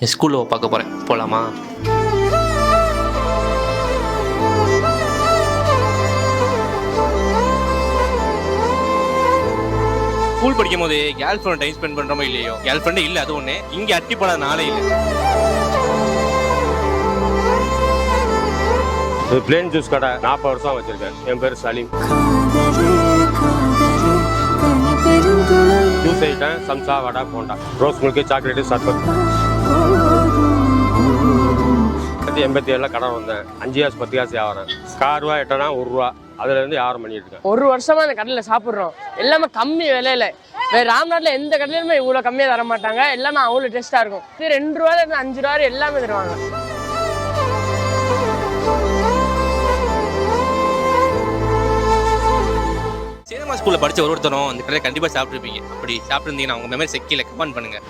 என் ஸ்கூலில் பார்க்க போகிறேன், போகலாமா? ஸ்கூல் படிக்கும் போது கேர்ள் ஃப்ரெண்ட் டைம் ஸ்பெண்ட் பண்ணுறோமோ இல்லையோ, கேர்ள் ஃப்ரெண்டு இல்லை அது ஒன்று, இங்கே அட்டி போடாத நாளே இல்லை. பிளேன் ஜூஸ் கடை 40 வருஷம் வச்சிருக்கேன். என் பேர் சலீம். ஜூஸ் ஐட்டம் சம்சா, வடை, போண்டா, ரோஸ் மில்க்கு, சாக்லேட்டு, சர்பத். 87 கடை வந்தேன். 5 காசு 10 காசு வியாபாரம். கார் ரூபா 8 1 ரூபா, அதுலேருந்து வியாபாரம் பண்ணிட்டு இருக்கேன். 1 வருஷமா அந்த கடையில் சாப்பிட்றோம். எல்லாமே கம்மி விலையில. வேறு ராம்நாட்டில் எந்த கடையிலுமே இவ்வளோ கம்மியாக தர மாட்டாங்க. எல்லாமே அவ்வளோ டேஸ்ட்டாக இருக்கும். இது 2 ரூபாயிலிருந்து 5 ரூபா எல்லாமே தருவாங்க. சினிமா ஸ்கூலில் படித்த ஒருத்தரும் அந்த கடையில் கண்டிப்பாக சாப்பிட்ருப்பீங்க. அப்படி சாப்பிட்ருந்தீங்கன்னா அவங்க மெமரி செக்கியில் கமெண்ட் பண்ணுங்கள்.